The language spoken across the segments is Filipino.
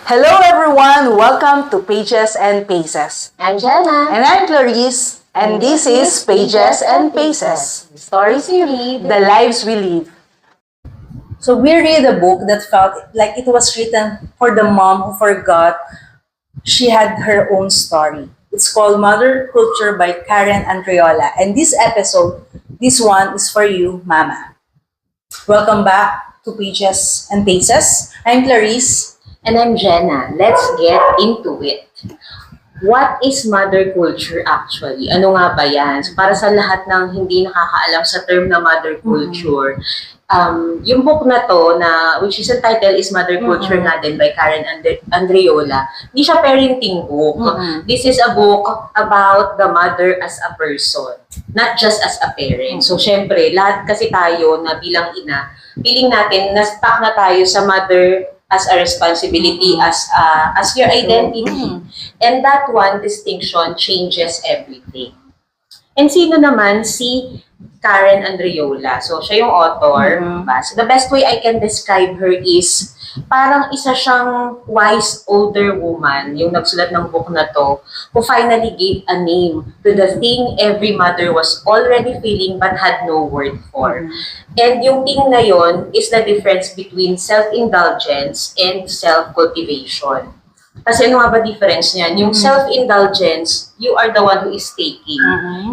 Hello everyone! Welcome to Pages and Paces. I'm Jenna. And I'm Clarice. And this is Pages and Paces. Stories we read. The lives we live. So we read a book that felt like it was written for the mom who forgot she had her own story. It's called Mother Culture by Karen Andreola. And this episode, this one is for you, Mama. Welcome back to Pages and Paces. I'm Clarice. And I'm Jenna. Let's get into it. What is mother culture actually? Ano nga ba yan? So, para sa lahat ng hindi nakakaalam sa term na mother culture, yung book na to, which is entitled is Mother Culture nga din by Karen Andreola, hindi siya parenting book. This is a book about the mother as a person, not just as a parent. So, syempre, lahat kasi tayo na bilang ina, feeling natin na stuck na tayo sa mother as a responsibility, as your identity. And that one distinction changes everything. And sino naman si Karen Andreola? So, siya yung author. So, the best way I can describe her is parang isa siyang wise older woman, yung nagsulat ng book na to, who finally gave a name to the thing every mother was already feeling but had no word for. And yung thing na yon is the difference between self-indulgence and self-cultivation. Kasi ano nga ba difference niyan? Yung self-indulgence, you are the one who is taking.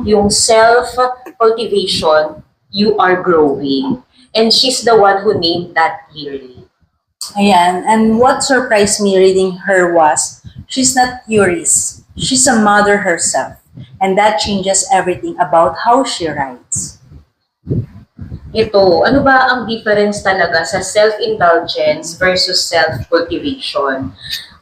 Yung self-cultivation, you are growing. And she's the one who named that clearly. Ayan. And what surprised me reading her was, she's not curious. She's a mother herself. And that changes everything about how she writes. Ito, ano ba ang difference talaga sa self-indulgence versus self-cultivation?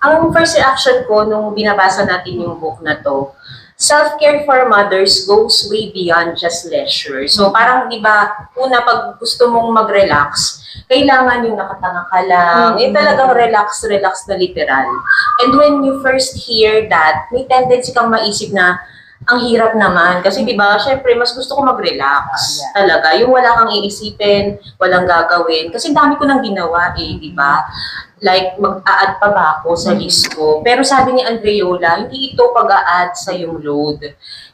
Ang first reaction ko nung binabasa natin yung book na to, self-care for mothers goes way beyond just leisure. So parang di ba, una pag gusto mong mag-relax, kailangan yung nakatanga ka lang. Yung talagang relax na literal. And when you first hear that, may tendency kang maisip na, ang hirap naman. Kasi diba, syempre, mas gusto ko mag-relax. Talaga. Yung wala kang iisipin, walang gagawin. Kasi dami ko nang ginawa diba? Like, mag-a-add pa ba ako sa list ko? Pero sabi ni Andreola, hindi ito pag-a-add sa yung load.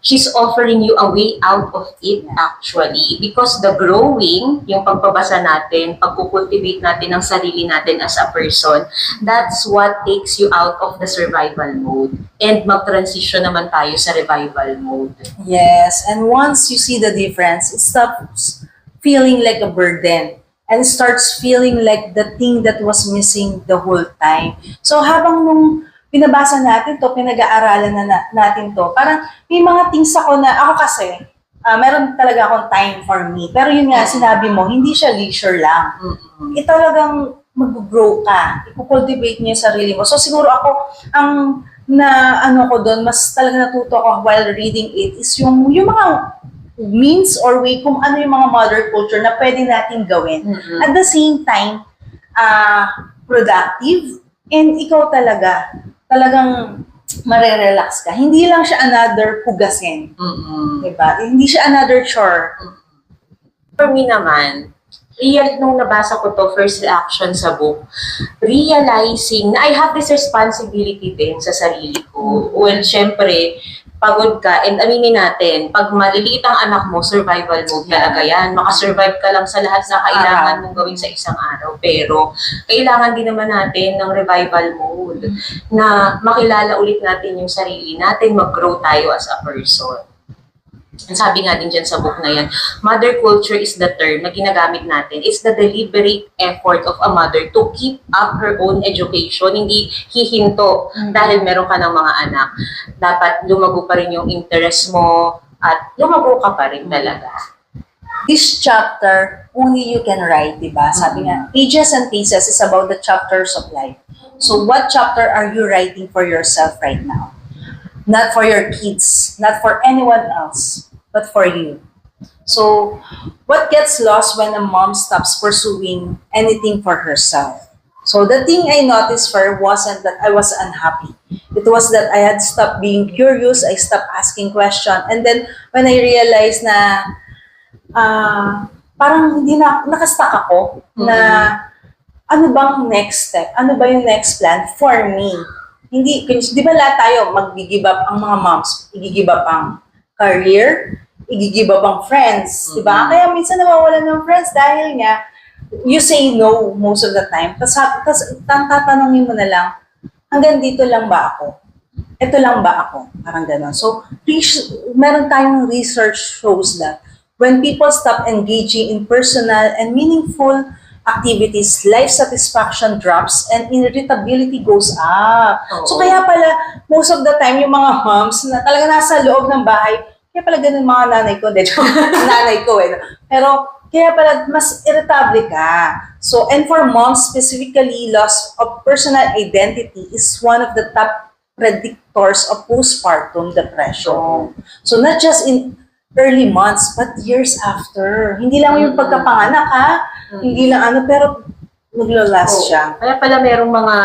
She's offering you a way out of it actually. Because the growing, yung pagpabasa natin, pagkukultivate natin ng sarili natin as a person, that's what takes you out of the survival mode. And mag-transition naman tayo sa revival mode. Yes, and once you see the difference, it stops feeling like a burden and starts feeling like the thing that was missing the whole time. So habang nung pinabasa natin to, pinag-aaralan natin to, parang may mga things ako ako kasi, meron talaga akong time for me. Pero yun nga, sinabi mo, hindi siya leisure lang. Talagang mag-grow ka. I-cultivate niyo yung sarili mo. So siguro ako, ang ko doon, mas talaga natuto ako while reading it is yung mga means or way kung ano yung mga mother culture na pwede natin gawin. At the same time, productive, and ikaw talagang marerelax ka. Hindi lang siya another hugasin. Diba? Hindi siya another chore. For me naman, nung nabasa ko to, first reaction sa book, realizing na I have this responsibility din sa sarili ko. Well, syempre, pagod ka, and aminin natin, pag maliliit ang anak mo, survival mode talaga yan. Makasurvive ka lang sa lahat na kailangan mong gawin sa isang araw. Pero, kailangan din naman natin ng revival mode na makilala ulit natin yung sarili natin, mag-grow tayo as a person. And sabi nga din dyan sa book na yan, mother culture is the term na ginagamit natin. It's the deliberate effort of a mother to keep up her own education. Hindi hihinto dahil meron ka ng mga anak. Dapat lumago pa rin yung interest mo at lumago ka pa rin talaga. This chapter, only you can write, diba? Sabi nga, Pages and Paces is about the chapters of life. So what chapter are you writing for yourself right now? Not for your kids, not for anyone else, but for you. So, what gets lost when a mom stops pursuing anything for herself? So, the thing I noticed for her wasn't that I was unhappy. It was that I had stopped being curious, I stopped asking questions, and then when I realized na parang hindi na, nakastuck ako, na ano bang next step? Ano ba yung next plan for me? Hindi, di ba lahat tayo mag-give up ang mga moms, i-give up ang career, i-give up ang friends, di ba? Kaya minsan nawawalan ng friends dahil nga, you say no most of the time. Tapos tatanungin mo na lang, hanggang dito lang ba ako? Ito lang ba ako? Parang gano'n. So, meron tayong research shows that when people stop engaging in personal and meaningful activities, life satisfaction drops and irritability goes up. So kaya pala, most of the time, yung mga moms na talaga nasa loob ng bahay, kaya pala ganun mga nanay ko, nanay ko eh. Pero kaya pala mas irritable ka. So, and for moms specifically, loss of personal identity is one of the top predictors of postpartum depression. So not just in early months, but years after. Hindi lang yung pagkapanganak ha, hindi lang pero naglalast siya. Kaya pala merong mga,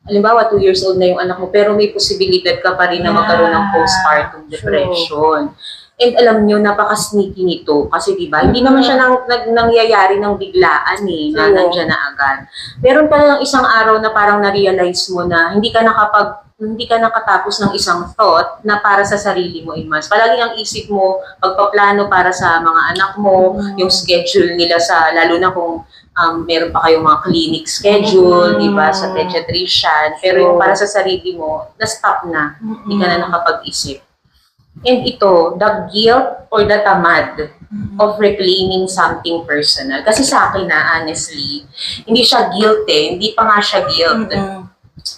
halimbawa 2 years old na yung anak mo, pero may posibilidad ka pa rin na magkaroon ng postpartum depression. And alam nyo, napaka-sneaky nito. Kasi diba, hindi naman siya nangyayari ng biglaan na nandyan na agad. Meron pala ng isang araw na parang na-realize mo na hindi ka nakatapos ng isang thought na para sa sarili mo in months. Palagi ang isip mo, pagpaplano para sa mga anak mo, yung schedule nila lalo na kung meron pa kayong mga clinic schedule, di ba, sa pediatrician. Pero yung para sa sarili mo, na-stop na. Hindi ka na nakapag-isip. And ito, the guilt or the tamad of reclaiming something personal. Kasi sa akin honestly, hindi siya guilt hindi pa nga siya guilt.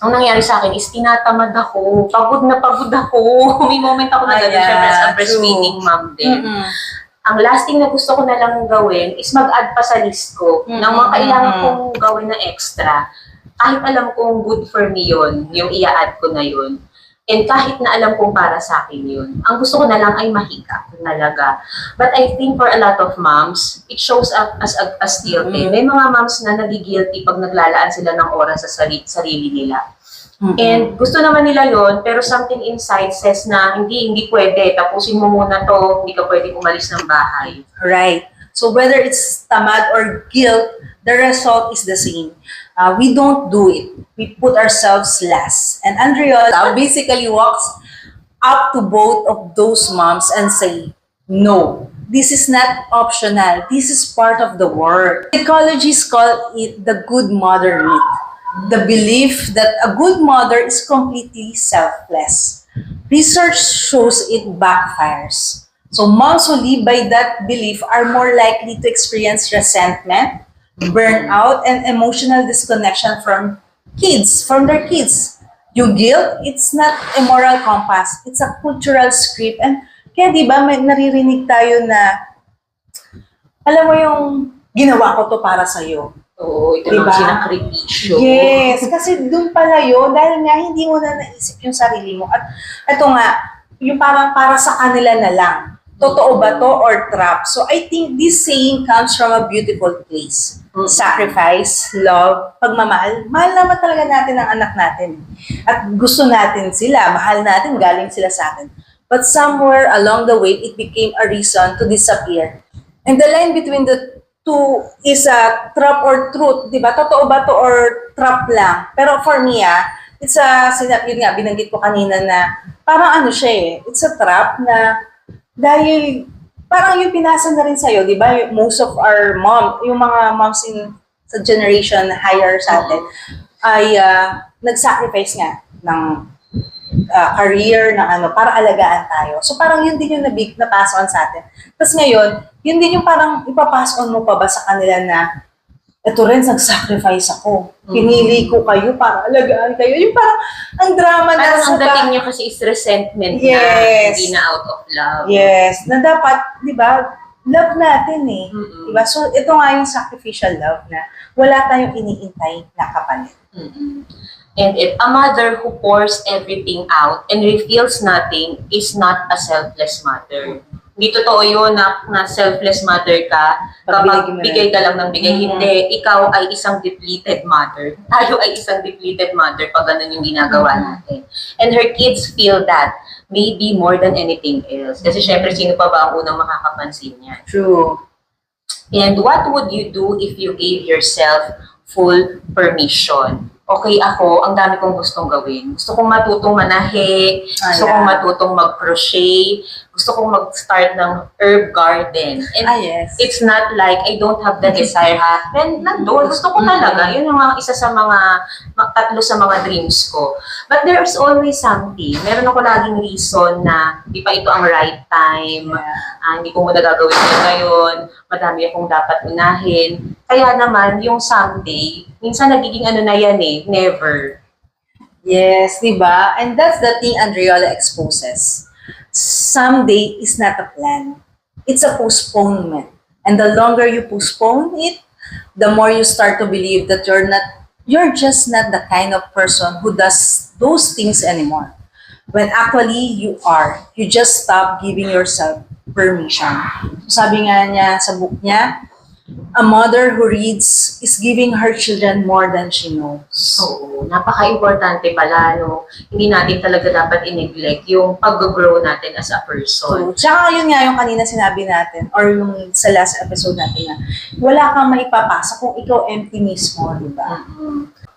Ang nangyari sa akin is tinatamad ako, pagod na pagod ako. May moment ako na gano'n, syempre as a breastfeeding mom din. Ang last thing na gusto ko na lang gawin is mag-add pa sa list ko ng mga kailangan kong gawin na extra. Kahit alam kong good for me yun, yung i-add ko na yun. And kahit na alam kong para sa akin yun, ang gusto ko na lang ay mahika talaga. But I think for a lot of moms, it shows up as guilty. May mga moms na nagigilty pag naglalaan sila ng oras sa sarili nila. And gusto naman nila yon, pero something inside says na hindi pwede, tapusin mo muna to, hindi ka pwedeng umalis ng bahay. Right. So whether it's tamad or guilt, the result is the same. We don't do it. We put ourselves last. And Andrea basically walks up to both of those moms and say, no, this is not optional. This is part of the work. Psychologists call it the good mother myth. The belief that a good mother is completely selfless. Research shows it backfires. So moms who live by that belief are more likely to experience resentment, burnout, and emotional disconnection from their kids. Yung guilt, it's not a moral compass. It's a cultural script. And kaya di ba may naririnig tayo na, alam mo yung ginawa ko to para sa'yo. Oo, ito diba? yung sinakripisyo. Yes, kasi doon pala yun, dahil nga hindi mo na naisip yung sarili mo. At ito nga, yung parang para sa kanila na lang. Totoo ba to or trap? So I think this saying comes from a beautiful place. Sacrifice, love, pagmamahal. Mahal naman talaga natin ang anak natin. At gusto natin sila, mahal natin, galing sila sa atin. But somewhere along the way, it became a reason to disappear. And the line between the two is a trap or truth, di ba? Totoo ba to or trap lang? Pero for me, it's yun nga, binanggit ko kanina na parang ano siya it's a trap na dahil parang yung pinasa na rin sa'yo, di ba? Most of our yung mga moms sa generation higher sa atin, ay nag-sacrifice nga ng career, ng para alagaan tayo. So parang yun din yung napasa on sa atin. Tapos ngayon, yun din yung parang ipapass on mo pa ba sa kanila na ito rin, nag-sacrifice ako. Pinili ko kayo para alagaan kayo. Yung parang, ang drama na parang ang dating niya kasi is resentment na, hindi na out of love. Yes, na dapat, di ba, love natin Di ba? So, ito nga yung sacrificial love na wala tayong iniintay na kapalit. And if a mother who pours everything out and reveals nothing is not a selfless mother. Hindi totoo yun na selfless mother ka kapag bigay ka lang ng bigay. Hindi, ikaw ay isang depleted mother. Tayo ay isang depleted mother pag ganun yung ginagawa natin. And her kids feel that maybe more than anything else. Kasi syempre, sino pa ba ang unang makakapansin niyan? True. And what would you do if you gave yourself full permission. Okay ako, ang dami kong gustong gawin. Gusto kong matutong manahe, gusto kong matutong mag-crochet, gusto kong mag-start ng herb garden. And Yes. it's not like I don't have the desire ha. Then, nandun. Gusto ko talaga. Yun yung isa sa tatlo sa mga dreams ko. But there's always something. Meron ako laging reason na di pa ito ang right time. Hindi ko muna gagawin yun ngayon. Madami akong dapat unahin. Kaya naman, yung someday, minsan nagiging ano na yan never. Yes, diba? And that's the thing Andreola exposes. Someday is not a plan. It's a postponement. And the longer you postpone it, the more you start to believe that you're just not the kind of person who does those things anymore. When actually you are. You just stop giving yourself permission. So sabi nga niya sa book niya, a mother who reads is giving her children more than she knows. Oo, napaka-importante pala, no? Hindi natin talaga dapat i-neglect yung pag-grow natin as a person. So, tsaka yun nga yung kanina sinabi natin, or yung sa last episode natin na, wala kang maipapasa kung ikaw empty mismo, di ba?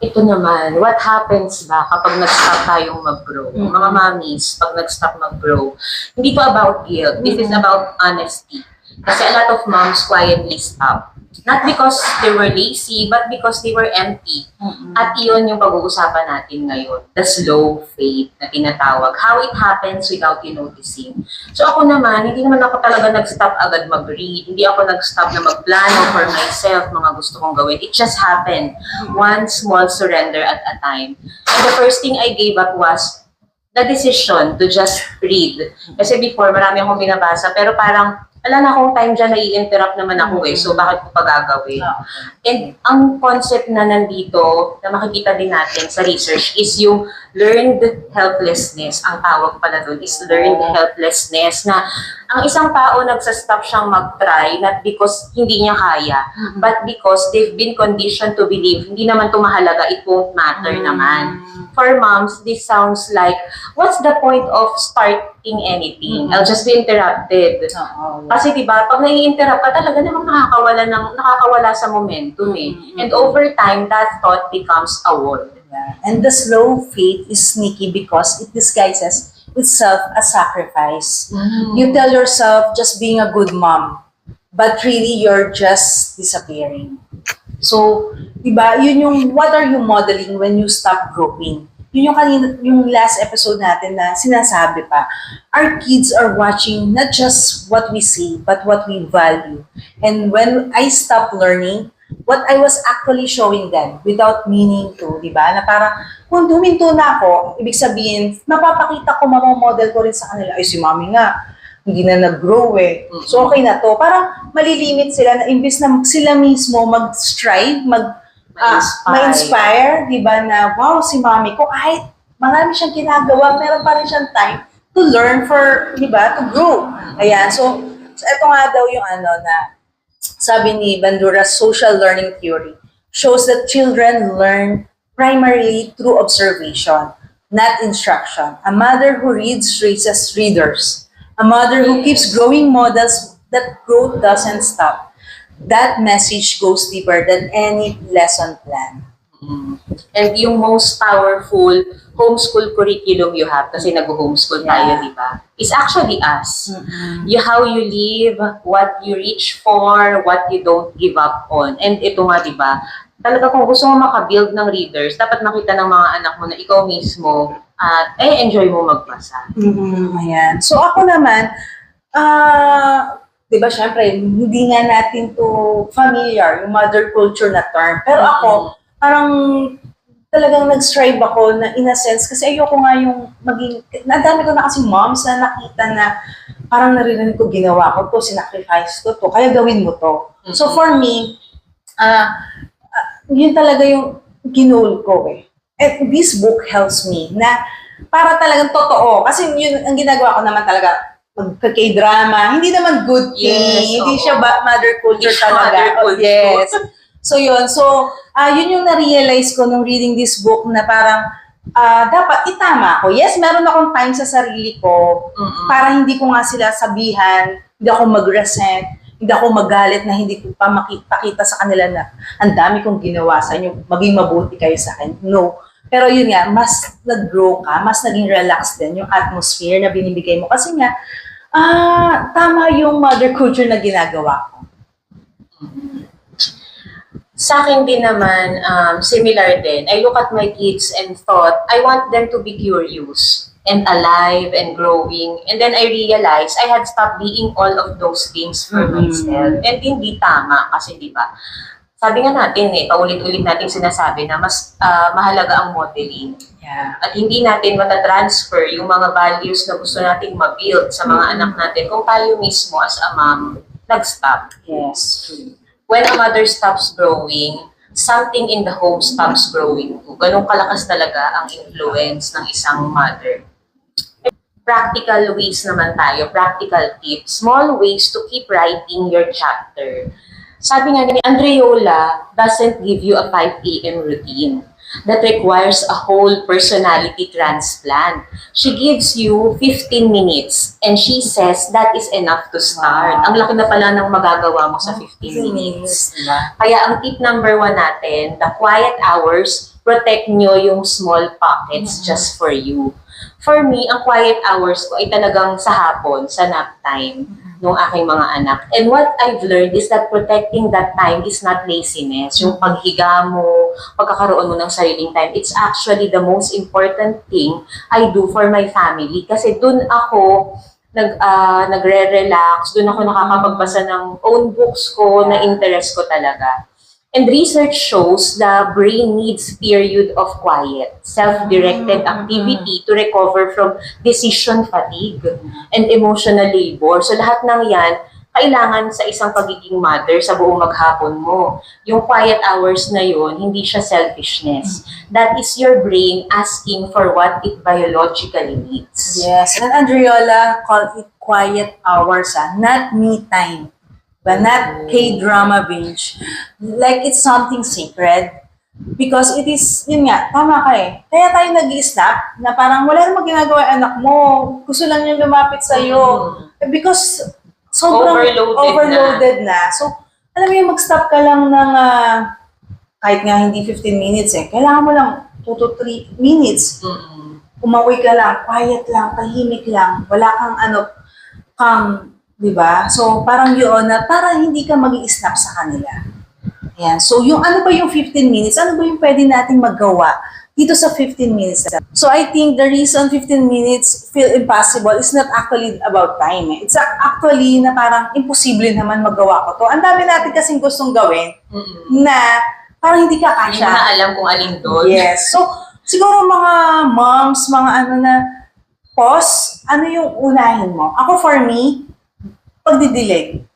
Ito naman, what happens ba kapag nag-stop tayong mag-grow? Mga mommies, pag nag-stop mag-grow, hindi to about guilt. This is about honesty. Kasi a lot of moms quietly stop. Not because they were lazy, but because they were empty. At iyon yung pag-uusapan natin ngayon. The slow fade na tinatawag. How it happens without you noticing. So ako naman, hindi naman ako talaga nag-stop agad mag-read. Hindi ako nag-stop na magplano for myself, mga gusto kong gawin. It just happened. One small surrender at a time. And the first thing I gave up was the decision to just read. Kasi before, marami akong binabasa, pero parang wala na akong time dyan, nai-interrupt naman ako so bakit ko pa gagawin? And ang concept na nandito, na makikita din natin sa research, is yung learned helplessness. Ang tawag pala doon is learned helplessness, na ang isang tao nagsastop siyang mag-try, not because hindi niya kaya, but because they've been conditioned to believe, hindi naman ito mahalaga, it won't matter naman. For moms, this sounds like, what's the point of starting anything? I'll just be interrupted. Kasi diba, pag nai-interrupt ka, talaga namang nakakawala sa momentum And over time, that thought becomes a wall. And the slow fade is sneaky because it disguises itself as sacrifice. You tell yourself just being a good mom, but really you're just disappearing. So, diba, yun yung what are you modeling when you stop growing? Yun yung kanina, yung last episode natin na sinasabi pa, our kids are watching not just what we see, but what we value. And when I stop learning, what I was actually showing them without meaning to, di ba? Na parang, kung huminto na ako, ibig sabihin, mapapakita ko, mamamodel ko rin sa kanila, ay si mami nga, hindi na nag-grow So okay na to. Parang malilimit sila na imbis na sila mismo mag-strive, ma-inspire, di ba, na wow, si mami ko, kahit marami siyang ginagawa, meron pa rin siyang time to learn for, di ba, to grow. Ayan, so ito nga daw yung na sabi ni Bandura's social learning theory shows that children learn primarily through observation, not instruction. A mother who reads raises readers. A mother who keeps growing models that growth doesn't stop. That message goes deeper than any lesson plan. And yung most powerful homeschool curriculum you have, kasi nag-homeschool tayo, di ba? Is actually us. How you live, what you reach for, what you don't give up on. And ito nga, di ba? Talaga kung gusto mo makabuild ng readers, dapat makita ng mga anak mo na ikaw mismo at enjoy mo magbasa. Ayan. So ako naman, di ba, syempre, hindi nga natin to familiar, yung mother culture na term. Pero ako, parang talagang nag-strive ako na in a sense, kasi ayoko nga yung maging, nadami ko na kasi moms na nakita na parang narinig ko, ginawa ko to, sinacrifice ko to, kaya gawin mo to. So for me, yun talaga yung ginol ko And this book helps me na para talagang totoo. Kasi yun, ang ginagawa ko naman talaga, magka-K-drama, hindi naman good thing, hindi siya mother culture talaga. Yes. So yun, yun yung na-realize ko nung reading this book na parang dapat itama ko. Yes, meron akong time sa sarili ko para hindi ko nga sila sabihan, hindi ako mag-resent. Hindi ako magalit na hindi ko pa makipakita sa kanila na ang dami kong ginawa sa inyo, maging mabuti kayo sa akin. No. Pero yun nga, mas nag-grow ka, mas naging relaxed din yung atmosphere na binibigay mo. Kasi nga, tama yung mother culture na ginagawa ko. Sa akin din naman, similar din. I look at my kids and thought, I want them to be curious and alive and growing. And then I realized I had stopped being all of those things for myself. And hindi tama kasi, di ba? Sabi nga natin paulit-ulit natin sinasabi na mas mahalaga ang modeling. Yeah. At hindi natin matatransfer yung mga values na gusto nating ma-build sa mga anak natin kung tayo mismo as a mom nag-stop. Yes. When a mother stops growing, something in the home stops growing too. Ganun kalakas talaga ang influence ng isang mother. Practical ways naman tayo, practical tips, small ways to keep writing your chapter. Sabi nga ni Andreola doesn't give you a 5 a.m. routine that requires a whole personality transplant. She gives you 15 minutes and she says that is enough to start. Ang laki na pala ng magagawa mo sa 15 minutes. Kaya ang tip number 1 natin, the quiet hours, protect nyo yung small pockets just for you. For me, ang quiet hours ko ay talagang sa hapon, sa nap time ng aking mga anak. And what I've learned is that protecting that time is not laziness. Yung paghiga mo, pagkakaroon mo ng sariling time, it's actually the most important thing I do for my family. Kasi dun ako nagre-relax, dun ako nakakapagbasa ng own books ko, na interest ko talaga. And research shows the brain needs period of quiet, self-directed activity to recover from decision fatigue and emotional labor. So lahat ng yan, kailangan sa isang pagiging mother sa buong maghapon mo. Yung quiet hours na yun, hindi siya selfishness. That is your brain asking for what it biologically needs. Yes, and Andreola called it quiet hours, not me time. But not K-drama binge. Like, it's something sacred. Because it is, yun nga, tama ka eh. Kaya tayo nag-i-snap na parang wala namang ginagawa yung anak mo. Gusto lang yung lumapit sa'yo. Because sobrang overloaded na. So, alam mo yung mag-stop ka lang ng kahit nga hindi 15 minutes eh. Kailangan mo lang 2 to 3 minutes. Umawi ka lang, quiet lang, tahimik lang. Wala kang calm. Diba? So, parang yun na para hindi ka mag-i-snap sa kanila. Yan. So, yung ano ba yung 15 minutes? Ano ba yung pwede nating magawa dito sa 15 minutes? So, I think the reason 15 minutes feel impossible is not actually about time. It's actually na parang imposible naman magawa ko to. Ang dami natin kasing gustong gawin na parang hindi ka Hindi kasya. mo na alam kung alin doon. Yes. So, siguro mga moms, mga pause, ano yung unahin mo? Ako for me, pagdidilig.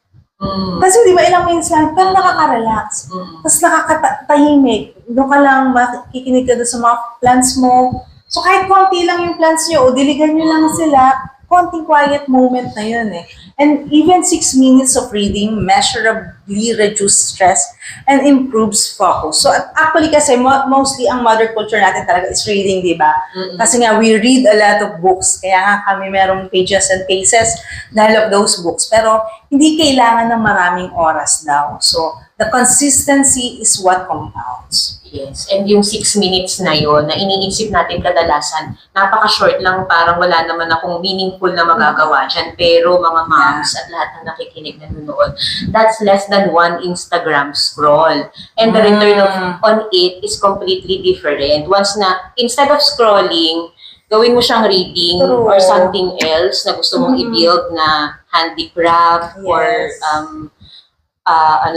Kasi di ba ilang minutes lang, pero nakaka-relax. Tapos nakakatahimik. Doon ka lang, makikinig ka doon sa mga plants mo. So kahit konti lang yung plants nyo, o diligan nyo lang sila, konting quiet moment na yun eh. And even 6 minutes of reading measurably reduce stress and improves focus. So actually kasi mostly ang mother culture natin talaga is reading, di ba? Kasi nga we read a lot of books. Kaya nga kami merong pages and pages dahil of those books. Pero hindi kailangan ng maraming oras daw. So the consistency is what compounds. Yes, and yung 6 minutes na yon na iniisip natin kadalasan, napaka-short lang, parang wala naman akong meaningful na magagawa dyan. Pero mga moms at lahat ng nakikinig na nanonood, that's less than 1 Instagram scroll. And the return on it is completely different. Once na, instead of scrolling, gawin mo siyang reading or something else na gusto mong i-build na handicraft or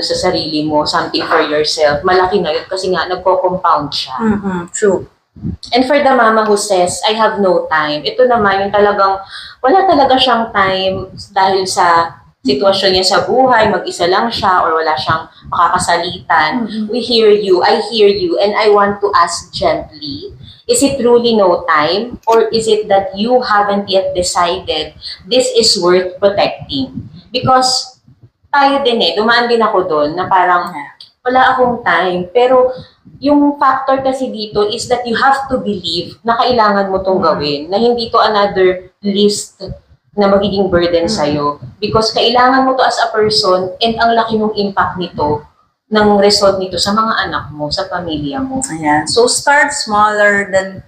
sa sarili mo, something for yourself, malaki na yun kasi nga nagko-compound siya. True. And for the mama who says, I have no time, ito naman yung talagang, wala talaga siyang time dahil sa sitwasyon niya sa buhay, mag-isa lang siya or wala siyang makakasalitan. We hear you, I hear you, and I want to ask gently, is it truly no time? Or is it that you haven't yet decided this is worth protecting? Because tayo din dumaan din ako doon na parang wala akong time. Pero yung factor kasi dito is that you have to believe na kailangan mo tong gawin. Na hindi to another list na magiging burden sa'yo. Because kailangan mo to as a person and ang laki ng impact nito, ng result nito sa mga anak mo, sa pamilya mo. Ayan. So, start smaller than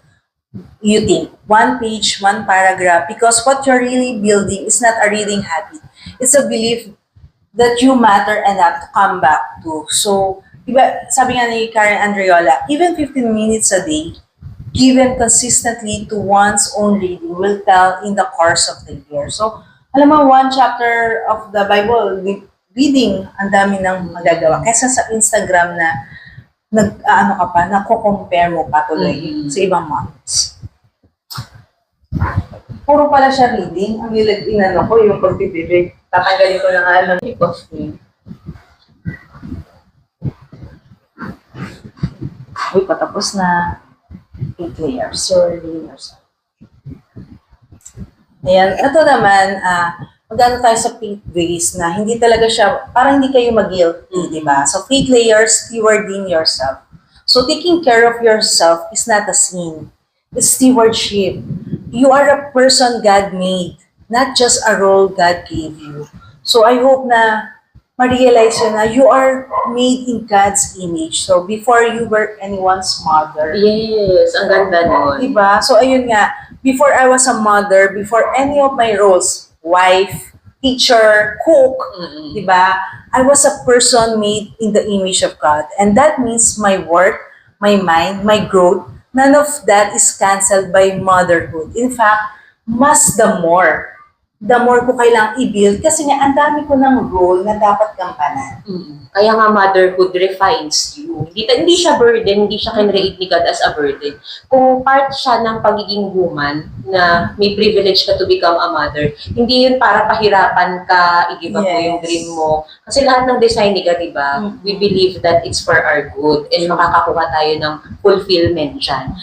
you think. One page, one paragraph. Because what you're really building is not a reading habit. It's a belief that you matter enough to come back to. So, diba, sabi nga ni Karen Andreola, even 15 minutes a day, given consistently to one's own reading, will tell in the course of the year. So, alam mo, one chapter of the Bible, reading, ang dami nang magagawa. Kesa sa Instagram na nako-compare mo patuloy sa ibang months. Puro pala siya reading. Ang inano ko, yung pagpipibig. Tatanggalin ko na nga ng costume. Uy, patapos na. 8 layers. So, reading yourself. Ayan. Ito naman, magano tayo sa faith ways na hindi talaga siya, parang hindi kayo mag-guilty, di ba? So, faith layers, stewarding yourself. So, taking care of yourself is not a sin. It's stewardship. You are a person God made, not just a role God gave you. So, I hope na ma-realize yun na you are made in God's image. So, before you were anyone's mother. Yes, ang ganda nun. Diba? So, ayun nga, before I was a mother, before any of my roles, wife, teacher, cook, diba? I was a person made in the image of God. And that means my work, my mind, my growth, none of that is canceled by motherhood. In fact, mas the more ko kailangang i-build kasi nga ang dami ko ng role na dapat gampanan. Kaya nga motherhood refines you. Hindi siya burden, hindi siya kinreate ni God as a burden. Kung part siya ng pagiging woman na may privilege ka to become a mother, hindi yun para pahirapan ka, i-give up mo yung dream mo. Kasi lahat ng design ni God, diba? We believe that it's for our good and makakakuha tayo ng fulfillment dyan.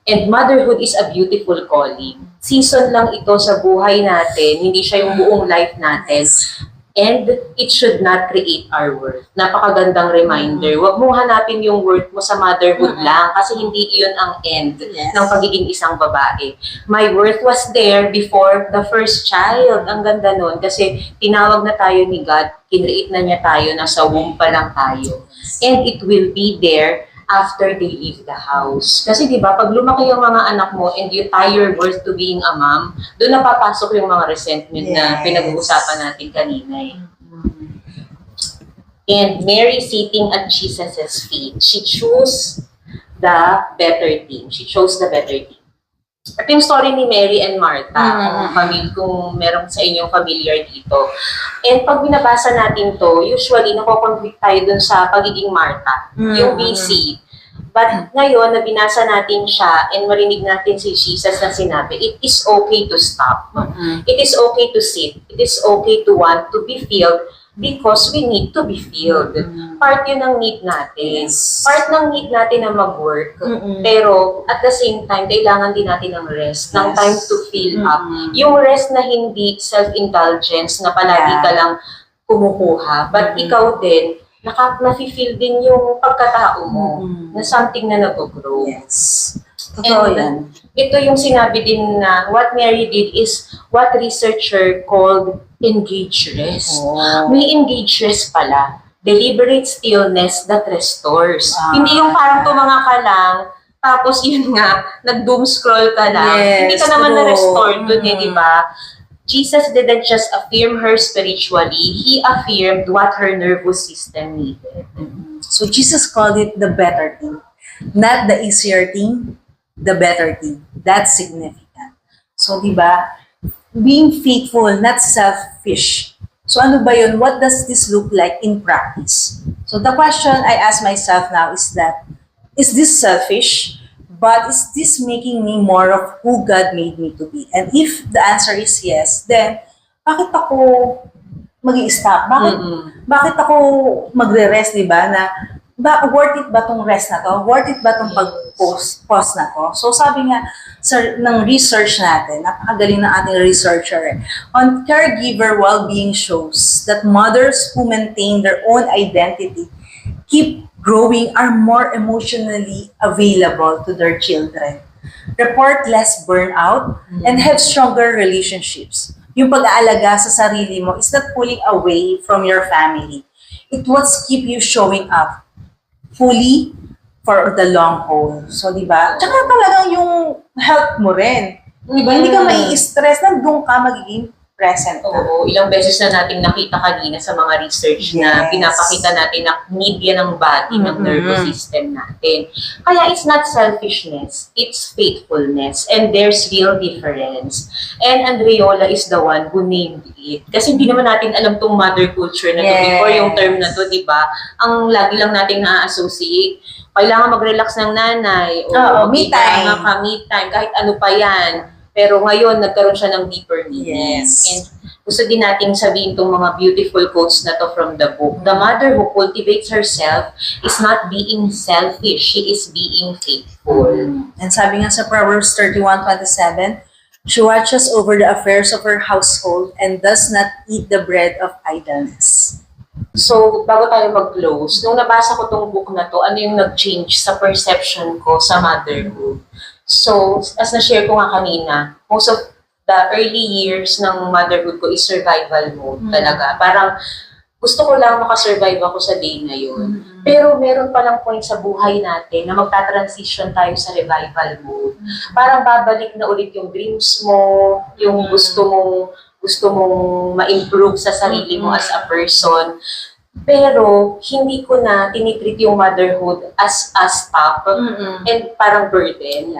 And motherhood is a beautiful calling. Season lang ito sa buhay natin, hindi siya yung buong life natin. And it should not create our worth. Napakagandang reminder. Huwag mo hanapin yung worth mo sa motherhood lang kasi hindi iyon ang end ng pagiging isang babae. My worth was there before the first child. Ang ganda nun kasi tinawag na tayo ni God, kinreate na niya tayo, nasa womb pa lang tayo. And it will be there after they leave the house. Kasi di ba pag lumaki yung mga anak mo and you tie your worth to being a mom, doon napapasok yung mga resentment na pinag-uusapan natin kanina eh. And Mary sitting at Jesus' feet, she chose the better team. She chose the better team. At yung story ni Mary and Martha, kung meron sa inyong familiar dito. And pag binabasa natin to, usually nakoconvict tayo dun sa pagiging Martha, yung BC. But ngayon, na binasa natin siya and marinig natin si Jesus na sinabi, it is okay to stop. It is okay to sit. It is okay to want to be filled because we need to be filled. Part yun ng need natin. Part ng need natin na mag-work. Pero at the same time, kailangan din natin ng rest, ng time to fill up. Yung rest na hindi self-indulgence, na palagi ka lang kumukuha. But ikaw din, nafe-feel din yung pagkatao mo na something na nag-grow. Totoo yan. Ito yung sinabi din na what Mary did is what researcher called engaged rest. May engaged rest pala. Deliberate stillness that restores. Hindi yung parang tumanga ka lang, tapos yun nga, nag-doom scroll ka lang. Hindi ka naman na-restore dun di ba? Jesus didn't just affirm her spiritually, he affirmed what her nervous system needed. So Jesus called it the better thing. Not the easier thing, the better thing. That's significant. So, di ba? Being faithful, not selfish. So, ano ba yun? What does this look like in practice? So, the question I ask myself now is that, is this selfish? But is this making me more of who God made me to be? And if the answer is yes, then bakit ako mag-i-stop? Bakit ako magre-rest, di ba? Worth it ba tong rest na to? Worth it ba tong pause na to? So sabi nga ng research natin, napakagaling ng ating researcher, on caregiver well-being shows that mothers who maintain their own identity keep growing are more emotionally available to their children, report less burnout, and have stronger relationships. yung pag-aalaga sa sarili mo is not pulling away from your family. It was keep you showing up fully for the long haul. So, di ba? Tsaka talagang yung health mo rin. Di ba? Hindi ka mai-stress, nandun ka magiging present ka. Oo, ilang beses na nating nakita kanina sa mga research na Yes. pinapakita natin na need yan ng body, ng Mm-mm. nervous system natin. Kaya it's not selfishness, it's faithfulness, and there's real difference. And Andreola is the one who named it. Kasi hindi naman natin alam tong mother culture na to Yes. before yung term na to, di ba? Ang lagi lang nating na-associate, kailangan mag-relax ng nanay, o Oo, me time. me time, kahit ano pa yan. Pero ngayon, nagkaroon siya ng deeper meaning. Yes. And gusto din nating sabihin itong mga beautiful quotes na to from the book. The mother who cultivates herself is not being selfish. She is being faithful. And sabi nga sa Proverbs 31:27, she watches over the affairs of her household and does not eat the bread of idleness. So, bago tayo mag-close, nung nabasa ko tong book na to, ano yung nag-change sa perception ko sa motherhood? So, as na-share ko nga kanina, most of the early years ng motherhood ko is survival mode talaga. Parang gusto ko lang makasurvive ako sa day na yun. Pero meron palang point sa buhay natin na magta-transition tayo sa revival mode. Parang babalik na ulit yung dreams mo, yung gusto mong ma-improve sa sarili mo as a person. Pero hindi ko na tinitreat yung motherhood as a stop and parang burden.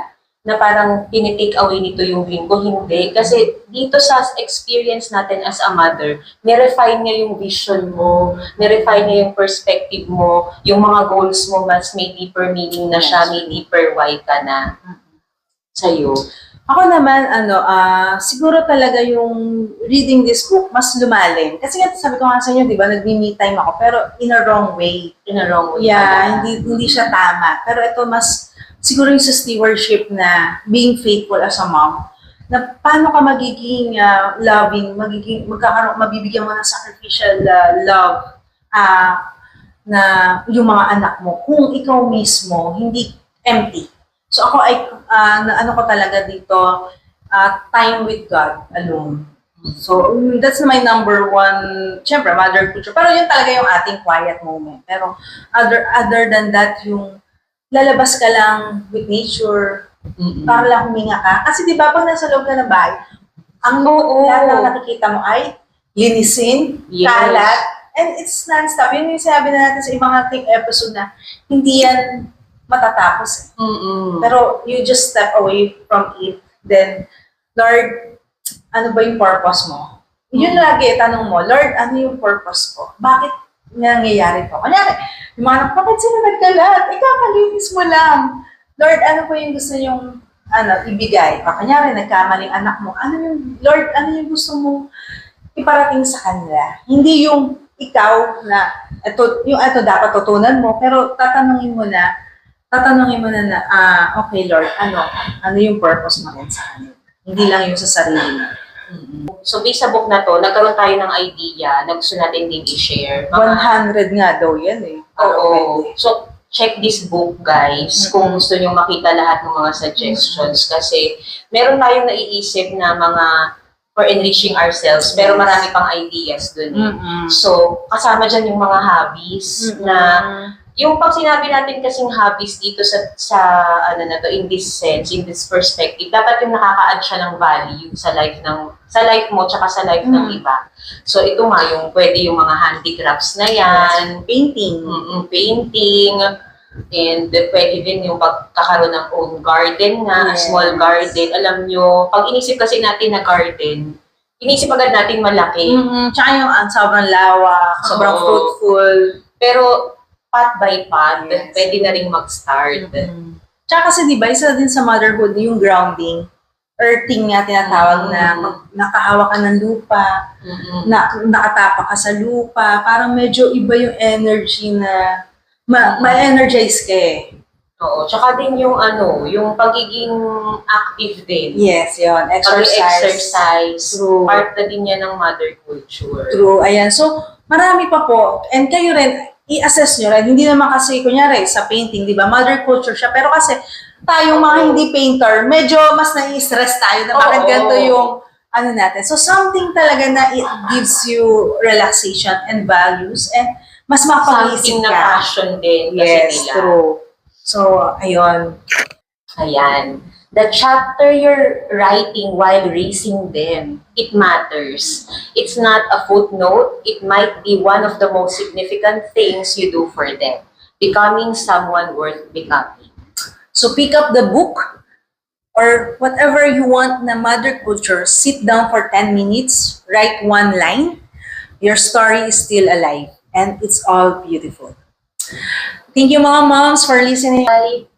Na parang tinitake away nito yung dream ko. Hindi. Kasi dito sa experience natin as a mother, nirefine niya yung vision mo, nirefine niya yung perspective mo, yung mga goals mo, mas may deeper meaning na siya, may deeper why ka na sa'yo. Ako naman, siguro talaga yung reading this book, mas lumalim. Kasi nga, sabi ko nga sa inyo, di ba, nag-me time ako, pero in a wrong way. In a wrong way. Yeah, hindi siya tama. Pero ito mas, siguro yung sa stewardship na being faithful as a mom, na paano ka magiging loving, mabibigyan mo ng sacrificial love na yung mga anak mo, kung ikaw mismo, hindi empty. So ako ay, ano ko talaga dito, time with God alone. So that's my number one, syempre, mother culture. Pero yun talaga yung ating quiet moment. Pero other than that, yung lalabas ka lang with nature, para lang huminga ka. Kasi di ba pag nasa loob ka ng bahay, ang lahat na nakikita mo ay linisin, kalat, and it's non-stop. Yun yung sinabi na natin sa ibang ating episode na hindi yan matatapos. Pero you just step away from it. Then, Lord, ano ba yung purpose mo? Yun lagi, tanong mo, Lord, ano yung purpose ko? Bakit nangyayari to? Kanyari, yung mga anak, bakit sila nagkalat? Ikaw, kalinis mo lang. Lord, ano po yung gusto nyong ibigay? Kanyari, nagkamaling anak mo. Lord, ano yung gusto mong iparating sa kanila? Hindi yung ikaw na, ito dapat tutunan mo, pero tatanungin mo na, okay Lord, ano yung purpose mo rin sa kanila? Hindi lang yung sa sarili mo. So, based sa book na to, nagkaroon tayo ng idea na gusto natin din i-share. 100 nga daw yan eh. Oo. So, check this book, guys, kung gusto nyo makita lahat ng mga suggestions. Kasi, meron tayong naiisip na mga for enriching ourselves, pero marami pang ideas dun. So, kasama dyan yung mga hobbies na yung pag sinabi natin kasing hobbies dito sa in this sense, in this perspective, dapat yung nakaka-add siya ng value sa life mo tsaka sa life ng iba. So ito nga yung pwede yung mga handicrafts na yan, Painting. Painting, and pwede din yung pagkakaroon ng own garden na, small garden. Alam nyo, pag inisip kasi natin na garden, inisip agad natin malaki. Tsaka yung sobrang lawak, sobrang fruitful. Pero path by path, pwede na rin mag-start. Tsaka kasi diba, isa din sa motherhood, yung grounding, earthing nga tinatawag na nakahawak ka ng lupa, nakatapa ka sa lupa, parang medyo iba yung energy na ma-energize ka eh. Oo, tsaka din yung yung pagiging active din. Yes, yun. Exercise. True. Part na din yan ng mother culture. True, ayan. So, marami pa po. And kayo rin, i-assess nyo rin. Hindi naman kasi, kunyari, sa painting, di ba, mother culture siya. Pero kasi, tayong mga hindi painter, medyo mas nai-stress tayo na bakit ganito yung ano natin. So something talaga na it gives you relaxation and values and mas mapag-isip Something na ka. passion din kasi Yes, nila. true. So, ayun. Ayan. The chapter you're writing while raising them, it matters. It's not a footnote. It might be one of the most significant things you do for them. Becoming someone worth becoming. So pick up the book or whatever you want na mother culture, sit down for 10 minutes, write one line. Your story is still alive and it's all beautiful. Thank you mga moms for listening. Bye.